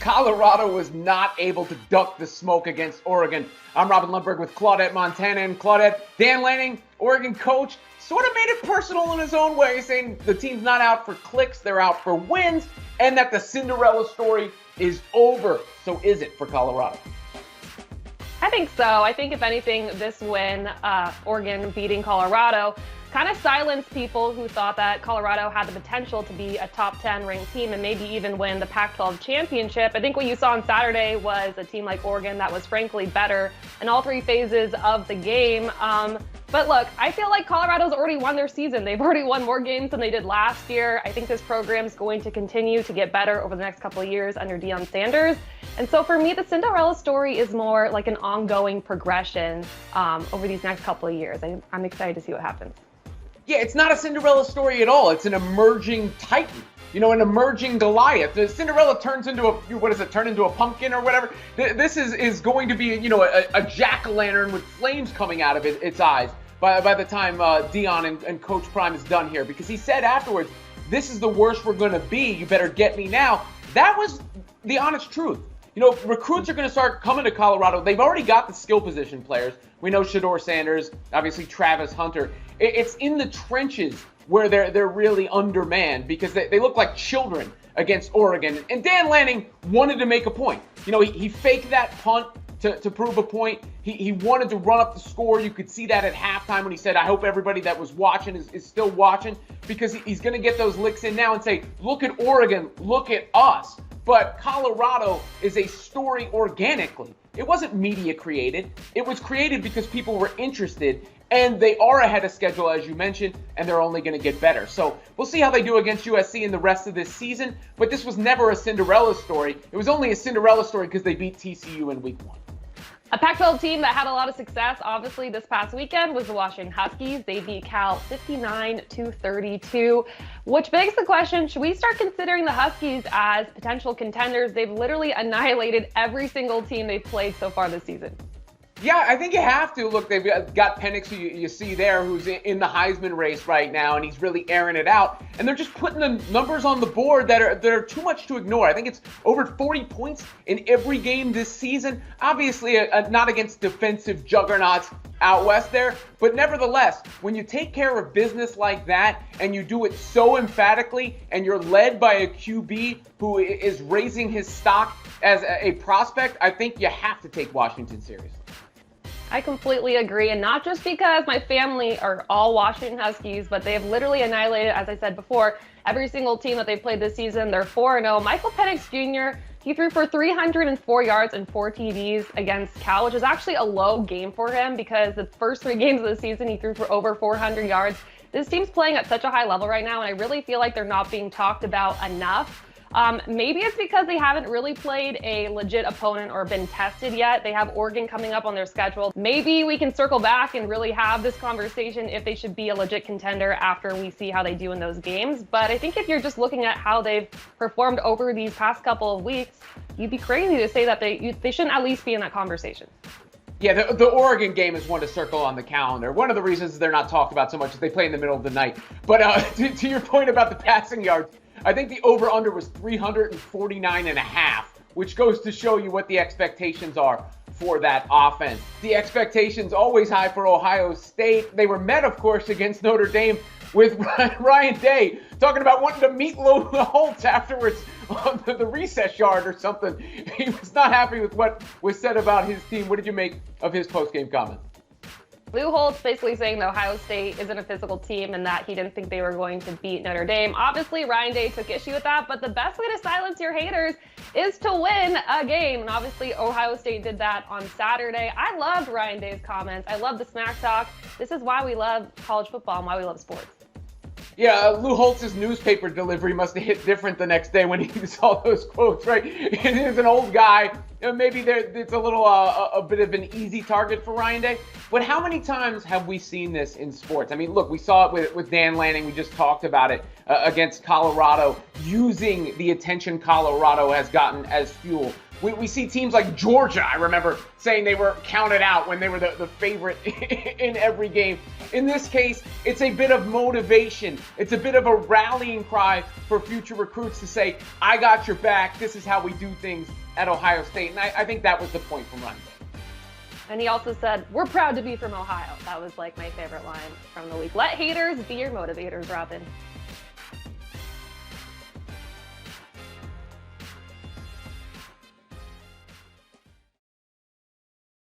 Colorado was not able to duck the smoke against Oregon. I'm Robin Lundberg with Claudette Montana. And Claudette, Dan Lanning, Oregon coach, sort of made it personal in his own way, saying the team's not out for clicks, they're out for wins, and that the Cinderella story is over. So is it for Colorado? I think so. I think if anything, this win, Oregon beating Colorado, kind of silenced people who thought that Colorado had the potential to be a top 10 ranked team and maybe even win the Pac-12 championship. I think what you saw on Saturday was a team like Oregon that was frankly better in all three phases of the game. But look, I feel like Colorado's already won their season. They've already won more games than they did last year. I think this program's going to continue to get better over the next couple of years under Deion Sanders. And so for me, the Cinderella story is more like an ongoing progression over these next couple of years. I'm excited to see what happens. Yeah, it's not a Cinderella story at all. It's an emerging Titan, an emerging Goliath. The Cinderella turns into turn into a pumpkin or whatever? This is going to be, a jack-o'-lantern with flames coming out of its eyes by the time Deion and Coach Prime is done here. Because he said afterwards, this is the worst we're going to be. You better get me now. That was the honest truth. Recruits are going to start coming to Colorado. They've already got the skill position players. We know Shedeur Sanders, obviously Travis Hunter. It's in the trenches where they're really undermanned because they look like children against Oregon. And Dan Lanning wanted to make a point. He faked that punt to prove a point. He wanted to run up the score. You could see that at halftime when he said, I hope everybody that was watching is still watching, because he's going to get those licks in now and say, look at Oregon, look at us. But Colorado is a story organically. It wasn't media created. It was created because people were interested, and they are ahead of schedule, as you mentioned, and they're only going to get better. So we'll see how they do against USC in the rest of this season, but this was never a Cinderella story. It was only a Cinderella story because they beat TCU in week 1. A Pac-12 team that had a lot of success, obviously, this past weekend was the Washington Huskies. They beat Cal 59-32, which begs the question, should we start considering the Huskies as potential contenders? They've literally annihilated every single team they've played so far this season. Yeah, I think you have to. Look, they've got Penix, who you see there, who's in the Heisman race right now, and he's really airing it out. And they're just putting the numbers on the board that are too much to ignore. I think it's over 40 points in every game this season. Obviously, not against defensive juggernauts out west there, but nevertheless, when you take care of business like that and you do it so emphatically, and you're led by a QB who is raising his stock as a prospect, I think you have to take Washington seriously. I completely agree, and not just because my family are all Washington Huskies, but they have literally annihilated, as I said before, every single team that they've played this season. They're 4-0. Michael Penix Jr., he threw for 304 yards and 4 TDs against Cal, which is actually a low game for him because the first 3 games of the season, he threw for over 400 yards. This team's playing at such a high level right now, and I really feel like they're not being talked about enough. Maybe it's because they haven't really played a legit opponent or been tested yet. They have Oregon coming up on their schedule. Maybe we can circle back and really have this conversation if they should be a legit contender after we see how they do in those games. But I think if you're just looking at how they've performed over these past couple of weeks, you'd be crazy to say that they shouldn't at least be in that conversation. Yeah, the Oregon game is one to circle on the calendar. One of the reasons they're not talked about so much is they play in the middle of the night. But to your point about the passing yards, I think the over-under was 349.5, which goes to show you what the expectations are for that offense. The expectations always high for Ohio State. They were met, of course, against Notre Dame with Ryan Day talking about wanting to meet Lou Holtz afterwards on the recess yard or something. He was not happy with what was said about his team. What did you make of his post-game comment? Lou Holtz basically saying that Ohio State isn't a physical team and that he didn't think they were going to beat Notre Dame. Obviously, Ryan Day took issue with that, but the best way to silence your haters is to win a game. And obviously, Ohio State did that on Saturday. I loved Ryan Day's comments. I love the smack talk. This is why we love college football and why we love sports. Yeah, Lou Holtz's newspaper delivery must have hit different the next day when he saw those quotes, right? He's an old guy. Maybe it's a little a bit of an easy target for Ryan Day. But how many times have we seen this in sports? I mean, look, we saw it with Dan Lanning. We just talked about it against Colorado, using the attention Colorado has gotten as fuel We see teams like Georgia, I remember saying they were counted out when they were the favorite in every game. In this case, it's a bit of motivation. It's a bit of a rallying cry for future recruits to say, I got your back. This is how we do things at Ohio State. And I think that was the point from Ryan Day. And he also said, we're proud to be from Ohio. That was like my favorite line from the week. Let haters be your motivators, Robin.